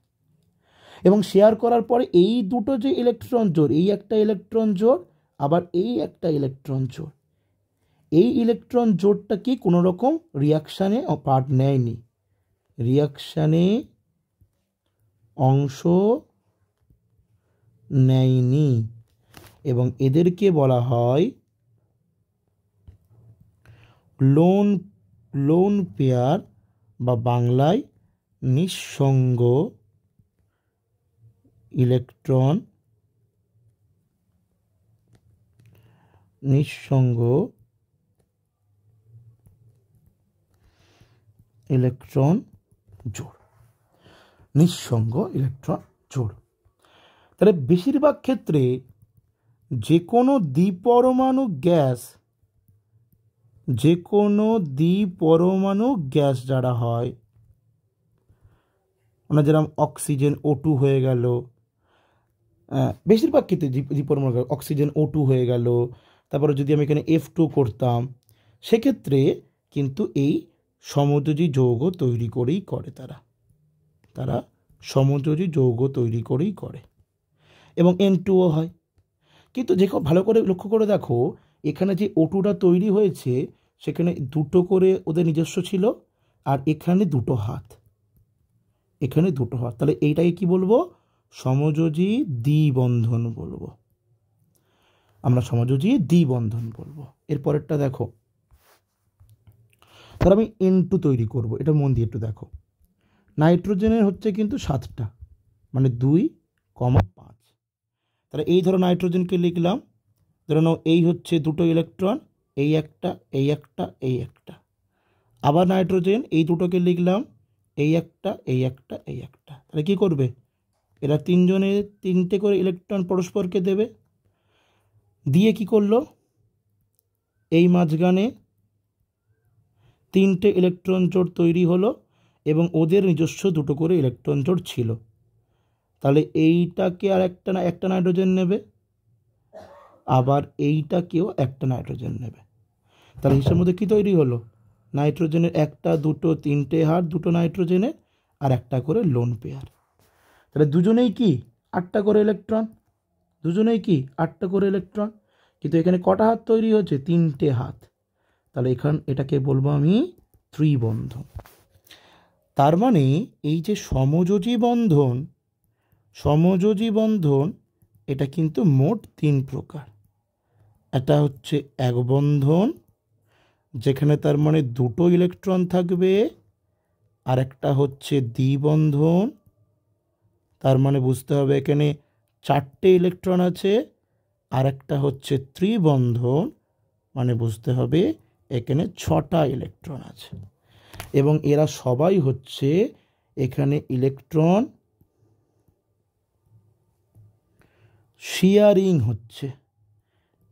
এবং শেয়ার করার পরে এই দুটো যে ইলেকট্রন জোড়, এই একটা ইলেকট্রন জোড় আবার এই একটা ইলেকট্রন জোড়, এই ইলেকট্রন জোড়টা কি কোনো রকম রিয়াকশানে পার্ট নেয়নি, রিয়াকশানে অংশ নেয়নি, এবং এদেরকে বলা হয় লোন পেয়ার বা বাংলায় নিঃসঙ্গ ইলেকট্রন, নিঃসঙ্গ ইলেকট্রন জোড়, নিঃসঙ্গ ইলেকট্রন জোড়। তাহলে বেশিরভাগ ক্ষেত্রে যে কোনো দ্বিপরমাণু গ্যাস, যে কোনো দ্বিপরমাণু গ্যাস যারা হয়, মানে যেরকম অক্সিজেন O2 হয়ে গেল, বেশিরভাগ ক্ষেত্রে দ্বিপরমাণু অক্সিজেন O2 হয়ে গেল, তারপরে যদি আমি এখানে F2 করতাম, সেক্ষেত্রে কিন্তু এই সমযোজী যৌগ তৈরি করেই করে, তারা সমযোজী যৌগ তৈরি করেই করে, এবং N2O হয়। কিন্তু দেখো ভালো করে লক্ষ্য করে দেখো, এখানে যে O2টা তৈরি হয়েছে সেখানে দুটো করে ওদের নিজস্ব ছিল, আর এখানে দুটো হাত, এখানে দুটো হাত, তাহলে এইটাকে কি বলবো, সমযোজী দ্বিবন্ধন বলবো, আমরা সমযোজী দ্বিবন্ধন বলবো। এরপরেরটা দেখো, তাহলে আমি N2 তৈরি করব, এটা মন দিয়ে একটু দেখো। নাইট্রোজেনের হচ্ছে কিন্তু 7টা, মানে 2,5। তাহলে এই ধরো নাইট্রোজেনকে লিখলাম, ধরে নাও এই হচ্ছে দুটো ইলেকট্রন, এই একটা, এই একটা, এই একটা। আবার নাইট্রোজেন এই দুটোকে লিখলাম, এই একটা, এই একটা, এই একটা। তাহলে কী করবে, এরা তিনজনে তিনটে করে ইলেকট্রন পরস্পরকে দেবে, দিয়ে কি করলো, এই মাঝখানে তিনটে ইলেকট্রন জোড় তৈরি হলো, এবং ওদের নিজস্ব দুটো করে ইলেকট্রন জোড় ছিল। তাহলে এইটাকে আর একটা নাইট্রোজেন নেবে, আবার এইটাকেও একটা নাইট্রোজেন নেবে। তাহলে হিসাবের মধ্যে কী তৈরি হলো, নাইট্রোজেনের একটা, দুটো, তিনটে হাত দুটো নাইট্রোজেনের, আর একটা করে লোন পেয়ার। তাহলে দুজনেই কি 8টা করে ইলেকট্রন, দুজনেই কি 8টা করে ইলেকট্রন, কিন্তু এখানে কটা হাত তৈরি হচ্ছে, 3টে হাত। তাহলে এটাকে বলবো আমি ত্রিবন্ধন। তার মানে এই যে সমযোজী বন্ধন, সমযোজী বন্ধন এটা কিন্তু মোট 3 প্রকার। এটা হচ্ছে এক বন্ধন, যেখানে তার মানে দুটো ইলেকট্রন থাকবে, আর একটা হচ্ছে দ্বিবন্ধন, তার মানে বুঝতে হবে এখানে 4টে ইলেকট্রন আছে, আর একটা হচ্ছে ত্রিবন্ধন, মানে বুঝতে হবে এখানে 6টা ইলেকট্রন আছে, এবং এরা সবাই হচ্ছে এখানে ইলেকট্রন শেয়ারিং হচ্ছে,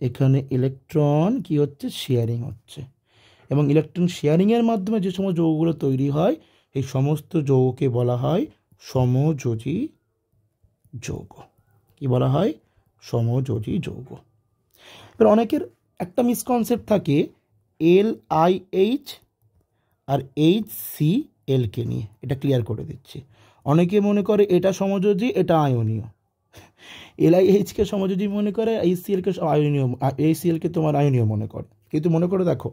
এখানে ইলেকট্রন কি হচ্ছে, শেয়ারিং হচ্ছে। এবং ইলেকট্রন শেয়ারিংয়ের মাধ্যমে যে সমস্ত যৌগগুলো তৈরি হয়, এই সমস্ত যৌগকে বলা হয় সমযোজী যৌগ। কি বলা হয়, সমযোজী যৌগ। এবার অনেকের একটা মিসকনসেপ্ট থাকে LiH আর HCl কে নিয়ে, এটা ক্লিয়ার করে দিচ্ছি। অনেকে মনে করে এটা সমযোজী, এটা আয়নীয়, LiH কে সমযোজী মনে করে, HCl কে আয়নীয়, HCl কে তোমার আয়নীয় মনে করে। কিন্তু মনে করে দেখো,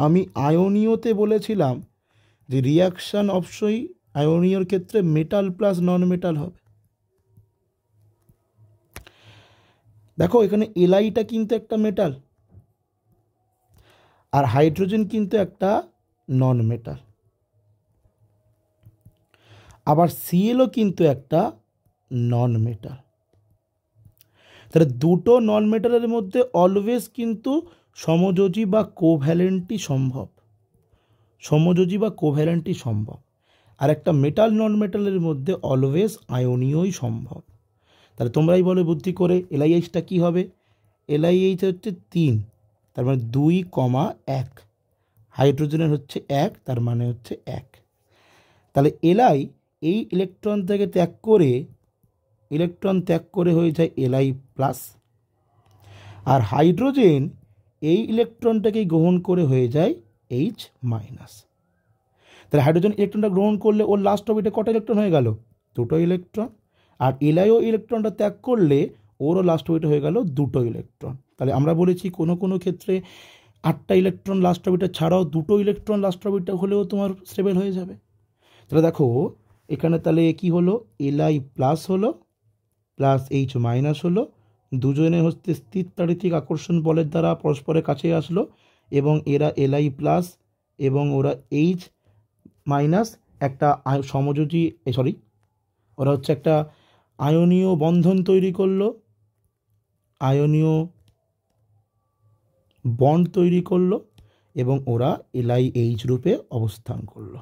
আমি আয়নীয়তে বলেছিলাম যে রিয়াকশান অবশ্যই আয়নীয়র ক্ষেত্রে মেটাল প্লাস নন মেটাল হবে। দেখো এখানে এলআইটা কিন্তু একটা মেটাল, আর হাইড্রোজেন কিন্তু একটা নন মেটাল, আবার সিএলও কিন্তু একটা নন মেটাল। তাহলে দুটো নন মেটালের মধ্যে অলওয়েজ কিন্তু সমযোজী বা কোভ্যালেন্টই সম্ভব, সমযোজী বা কোভ্যালেন্টই সম্ভব। আর একটা মেটাল নন মেটালের মধ্যে অলওয়েজ আয়নীয়ই সম্ভব। তাহলে তোমরাই বলো বুদ্ধি করে, এলআইএইচটা কী হবে, এলআইএইচ হচ্ছে 3, তার মানে 2,1। হাইড্রোজেনের হচ্ছে 1, তার মানে হচ্ছে 1। তাহলে এলআই এই ইলেকট্রন ত্যাগ করে হয়ে যায় এলআই প্লাস, আর হাইড্রোজেন এই ইলেকট্রনটাকে গ্রহণ করে হয়ে যায় এইচ মাইনাস। তাহলে হাইড্রোজেন ইলেকট্রনটা গ্রহণ করলে ওর লাস্ট অরবিটে কটা ইলেকট্রন হয়ে গেল? 2টো ইলেকট্রন। আর এলআইও ইলেকট্রনটা ত্যাগ করলে ওরও লাস্ট অরবিটে হয়ে গেল 2টো ইলেকট্রন। তাহলে আমরা বলেছি কোনো কোনো ক্ষেত্রে 8টা ইলেকট্রন লাস্ট অরবিটে ছাড়াও 2টো ইলেকট্রন লাস্ট অরবিটে হলেও তোমার স্টেবল হয়ে যাবে। তাহলে দেখো এখানে তাহলে কি হলো, এলআই প্লাস হলো প্লাস এইচ মাইনাস হলো, দুজনে হচ্ছে স্থির তাড়িতিক আকর্ষণ বলের দ্বারা পরস্পরের কাছে আসলো এবং এরা এলআই প্লাস এবং ওরা এইচ মাইনাস একটা সমযোজী ওরা হচ্ছে একটা আয়নীয় বন্ধন তৈরি করলো, আয়নীয় বন্ড তৈরি করলো এবং ওরা এলআই এইচ রূপে অবস্থান করলো।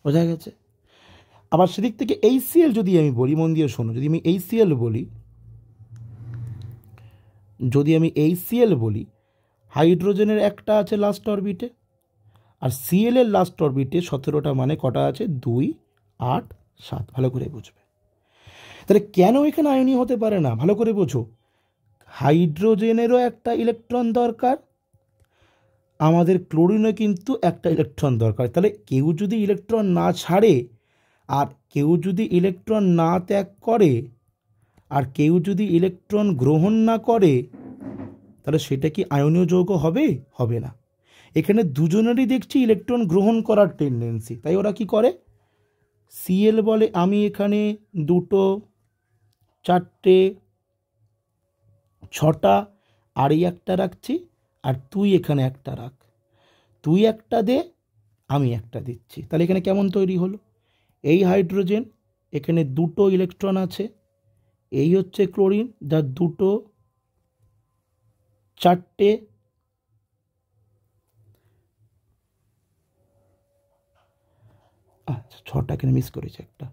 বোঝা গেছে? আবার সেদিক থেকে এইচসিএল যদি আমি বলি, মন দিয়ে শোনো, যদি আমি এইচসিএল বলি, হাইড্রোজেনের একটা আছে লাস্ট অরবিটে, আর সিএল এর লাস্ট অরবিটে 17টা, মানে কটা আছে? 2, 8, 7। ভালো করে বুঝবে। তাহলে কেন এখানে আয়নীয় হতে পারে না? ভালো করে বোঝো। হাইড্রোজেনেরও একটা ইলেকট্রন দরকার, আমাদের ক্লোরিনও কিন্তু একটা ইলেকট্রন দরকার। তাহলে কেউ যদি ইলেকট্রন না ছাড়ে আর কেউ যদি ইলেকট্রন না ত্যাগ করে আর কেউ যদি ইলেকট্রন গ্রহণ না করে, তাহলে সেটা কি আয়নীয় যৌগ হবে? হবে না। এখানে দুজনেরই দেখছি ইলেকট্রন গ্রহণ করার টেন্ডেন্সি, তাই ওরা কি করে? সিএল বলে আমি এখানে 2টো, 4টে, 6টা, আর এই একটা রাখছি, আর তুই এখানে একটা রাখ, তুই একটা দে, আমি একটা দিচ্ছি। তাহলে এখানে কেমন তৈরি হলো? এই হাইড্রোজেন, এখানে 2টো ইলেকট্রন আছে, এই হচ্ছে ক্লোরিন যার 2টো, 4টে, আচ্ছা 6টা এখানে মিস করেছে একটা,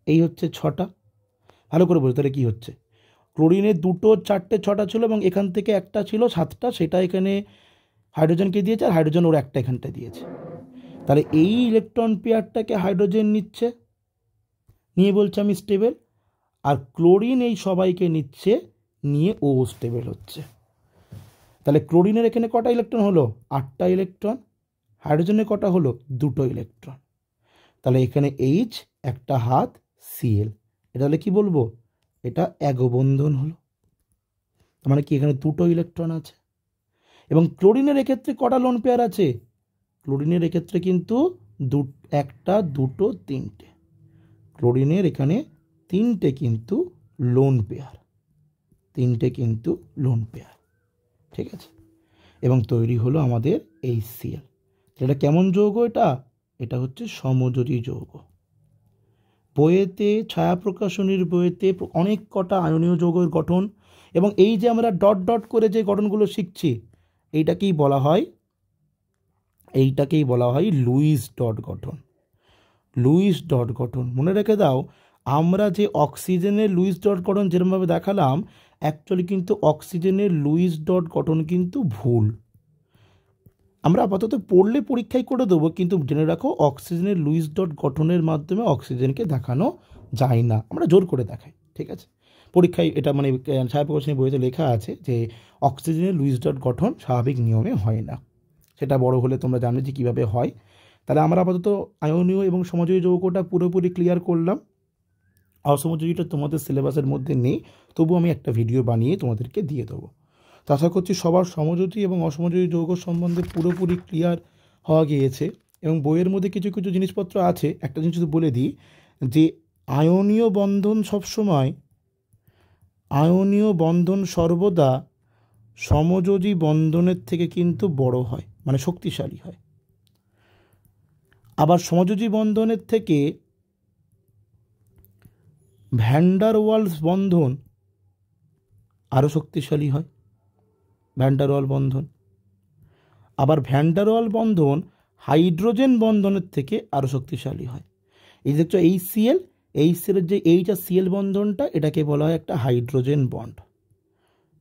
এই হচ্ছে 6টা। ভালো করে বলো তাহলে কী হচ্ছে? ক্লোরিনে 2টো, 4টে, 6টা ছিল এবং এখান থেকে একটা ছিল 7টা, সেটা এখানে হাইড্রোজেনকে দিয়েছে, আর হাইড্রোজেন ওর একটা এখানটা দিয়েছে। তাহলে এই ইলেকট্রন পেয়ারটাকে হাইড্রোজেন নিচ্ছে, নিয়ে বলছে আমি স্টেবল, আর ক্লোরিন এই সবাইকে নিচ্ছে, নিয়ে ও স্টেবল হচ্ছে। তাহলে ক্লোরিনের এখানে কটা ইলেকট্রন হলো? 8টা ইলেকট্রন। হাইড্রোজেনের কটা হলো? 2টো ইলেকট্রন। তাহলে এখানে এইচ, একটা হাত, সিএল, এটা হলে কি বলবো? এটা একবন্ধন হলো। মানে কি এখানে 2টো ইলেকট্রন আছে। এবং ক্লোরিনের এক্ষেত্রে কটা লোন পেয়ার আছে? ক্লোরিনের এক্ষেত্রে কিন্তু 1টা, 2টো, 3টে। ক্লোরিনের এখানে 3টে কিন্তু লোন পেয়ার, 3টে কিন্তু লোন পেয়ার। ঠিক আছে? এবং তৈরি হলো আমাদের HCl। এটা কেমন যৌগ? এটা হচ্ছে সমযোজী যৌগ। বইয়েতে, ছায়া প্রকাশনীর বইয়েতে অনেক কটা আয়নীয় যৌগের গঠন, এবং এই যে আমরা ডট ডট করে যে গঠনগুলো শিখছি, এইটাকেই বলা হয় লুইস ডট গঠন। লুইস ডট গঠন মনে রেখে দাও। আমরা যে অক্সিজেনের লুইস ডট গঠন যেরকমভাবে দেখালাম, অ্যাকচুয়ালি কিন্তু অক্সিজেনের লুইস ডট গঠন কিন্তু ভুল। আমরা আপাতত পড়লে পরীক্ষায় করে দেবো, কিন্তু জেনে রাখো অক্সিজেনের লুইস ডট গঠনের মাধ্যমে অক্সিজেনকে দেখানো যায় না, আমরা জোর করে দেখাই। ঠিক আছে? পরীক্ষায় এটা মানে ছায়া প্রকাশনী বইতে লেখা আছে যে অক্সিজেনের লুইস ডট গঠন স্বাভাবিক নিয়মে হয় না। সেটা বড় হলে তোমরা জানবে যে কীভাবে হয়। তাহলে আমরা আপাতত আয়নীয় এবং সমযোজী যৌগটা পুরোপুরি ক্লিয়ার করলাম। অসমযোজীটা তোমাদের সিলেবাসের মধ্যে নেই, তবু আমি একটা ভিডিও বানিয়ে তোমাদেরকে দিয়ে দেবো। তো আশা করছি সবার সমযোজী এবং অসমযোজী যৌগ সম্বন্ধে পুরোপুরি ক্লিয়ার হওয়া গিয়েছে। এবং বইয়ের মধ্যে কিছু কিছু জিনিসপত্র আছে, একটা জিনিস শুধু বলে দিই যে আয়নীয় বন্ধন সর্বদা সমযোজী বন্ধনের থেকে কিন্তু বড় হয়, মানে শক্তিশালী হয়। আবার সমযোজী বন্ধনের থেকে ভ্যান্ডার ওয়ালস বন্ধন আরও শক্তিশালী হয়, ভ্যান্ডার ওয়াল বন্ধন। আবার ভ্যান্ডার ওয়াল বন্ধন হাইড্রোজেন বন্ধনের থেকে আরও শক্তিশালী হয়। এই দেখছো এইচসিএলের যে এইচ আর সিএল বন্ধনটা, এটাকে বলা হয় একটা হাইড্রোজেন বন্ড,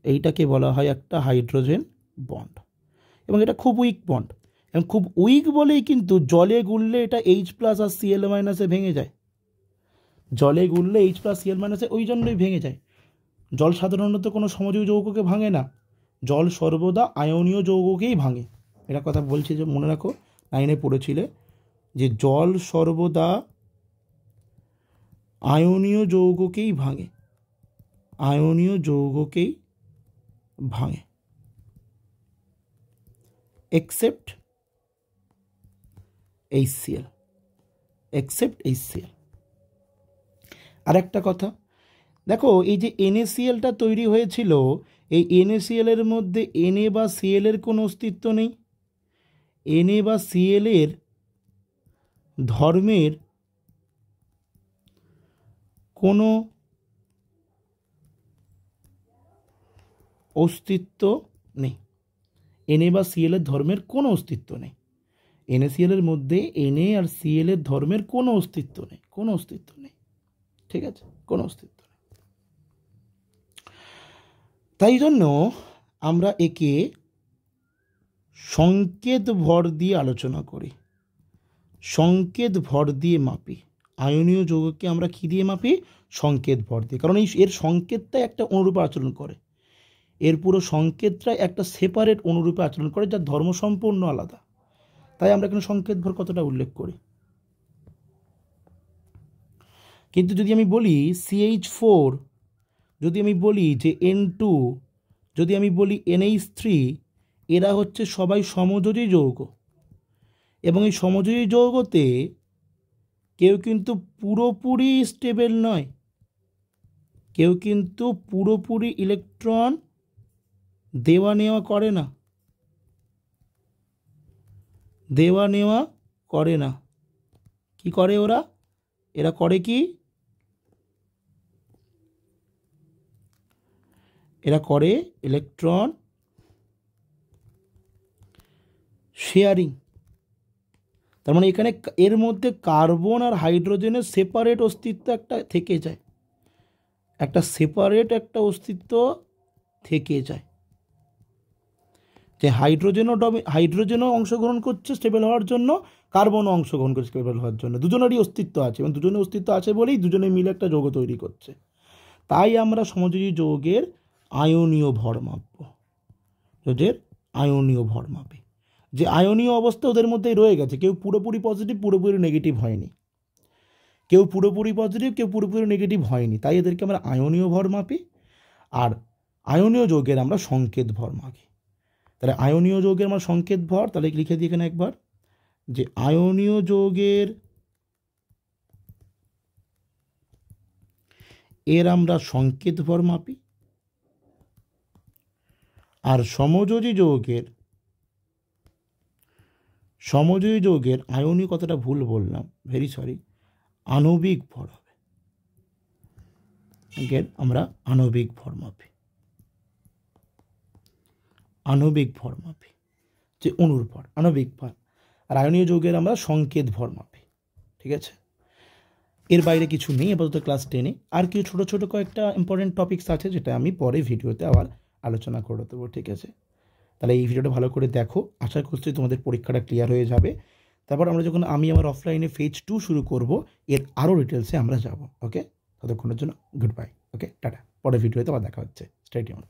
এইটাকে বলা হয় একটা হাইড্রোজেন বন্ড, এবং এটা খুব উইক বন্ড। এবং খুব উইক বলেই কিন্তু জলে গুললে এটা H+ আর Cl- ভেঙে যায়। জলে গুললে H+ Cl- ওই জন্যই ভেঙে যায়। জল সাধারণত কোনো সমযোজী যৌগকে ভাঙে না, জল সর্বদা আয়নীয় যৌগকেই ভাঙে। এটা কথা বলছি যে মনে রাখো, 9-এ পড়েছিলে যে জল সর্বদা আয়নীয় যৌগকেই ভাঙে, আয়নীয় যৌগকেই ভাঙে, এক্সেপ্ট HCl, এক্সেপ্ট HCl। আর একটা কথা দেখো, এই যে NaClটা তৈরি হয়েছিল, এই NaCl এর মধ্যে Na বা Cl এর কোনো অস্তিত্ব নেই। Na বা Cl এর ধর্মের কোনো অস্তিত্ব নেই, Na বা Cl এর ধর্মের কোনো অস্তিত্ব নেই। NaCl এর মধ্যে Na আর Cl এর ধর্মের কোনো অস্তিত্ব নেই, কোনো অস্তিত্ব নেই, ঠিক আছে, কোনো অস্তিত্ব নেই। তাই জন্য আমরা একে সংকেত ভর দিয়ে আলোচনা করি, সংকেত ভর দিয়ে মাপি। আয়নীয় যৌগকে আমরা কী দিয়ে মাপি? সংকেত ভর দিয়ে। কারণ এর সংকেতটাই একটা অনুরূপে আচরণ করে, এর পুরো সংকেতটাই একটা সেপারেট অনুরূপে আচরণ করে, যার ধর্ম সম্পূর্ণ আলাদা। তাই আমরা এখানে সংকেত ভর কতটা উল্লেখ করি। কিন্তু যদি আমি বলি CH4, যদি আমি বলি যে N2, যদি আমি বলি NH3, এরা হচ্ছে সবাই সমযোজী যৌগ, এবং এই সমযোজী যৌগতে কেউ কিন্তু পুরোপুরি স্টেবল নয়, কেউ কিন্তু পুরোপুরি ইলেকট্রন দেওয়া নেওয়া করে না, দেওয়া নেওয়া করে না। কি করে ওরা? এরা করে কি? এরা করে ইলেকট্রন শেয়ারিং। তার মানে এখানে এর মধ্যে কার্বন আর হাইড্রোজেনের সেপারেট অস্তিত্ব একটা থেকে যায়, একটা সেপারেট একটা অস্তিত্ব থেকে যায়, যে হাইড্রোজেনও অংশগ্রহণ করছে স্টেবল হওয়ার জন্য, কার্বনও অংশগ্রহণ করছে স্টেবল হওয়ার জন্য। দুজনেরই অস্তিত্ব আছে, এবং দুজনের অস্তিত্ব আছে বলেই দুজনে মিলে একটা যৌগ তৈরি করছে। তাই আমরা সমযোজী যৌগের আয়নীয় ভর মাপব, যৌগের আয়নীয় ভর মাপি। যে আয়নীয় অবস্থা ওদের মধ্যেই রয়ে গেছে, কেউ পুরোপুরি পজিটিভ পুরোপুরি নেগেটিভ হয়নি, কেউ পুরোপুরি পজিটিভ কেউ পুরোপুরি নেগেটিভ হয়নি, তাই এদেরকে আমরা আয়নীয় ভর মাপি। আর আয়নীয় যৌগের আমরা সংকেত ভর মাপি। তাহলে আয়নীয় যৌগের আমরা সংকেত ভর, তাহলে লিখে দিই এখানে একবার, যে আয়নীয় যৌগের এর আমরা সংকেত ভর মাপি, আর সমযোজী যৌগের আয়নীয় কথাটা ভুল বললাম, ভেরি সরি, আণবিক ভর হবে, আমরা আণবিক ভর মাপি, আণবিক ভর মাপি, যে অণুর ভর, আণবিক ভর। আর আয়নীয় যৌগের আমরা সংকেত ভর মাপি, ঠিক আছে। এর বাইরে কিছু নেই আপাতত ক্লাস 10-এ। আর কিছু ছোটো ছোটো কয়েকটা ইম্পর্টেন্ট টপিকস আছে, যেটা আমি পরে ভিডিওতে আবার আলোচনা করে দেবো, ঠিক আছে। তাহলে এই ভিডিওটা ভালো করে দেখো, আশা করছি তোমাদের পরীক্ষাটা ক্লিয়ার হয়ে যাবে। তারপর আমরা যখন আমি আমার অফলাইনে ফেজ 2 শুরু করব, এর আরও ডিটেলসে আমরা যাব। ওকে, ততক্ষণের জন্য গুড বাই। ওকে, টাটা, পরের ভিডিওতে আবার দেখা হচ্ছে, স্টে টিউনড।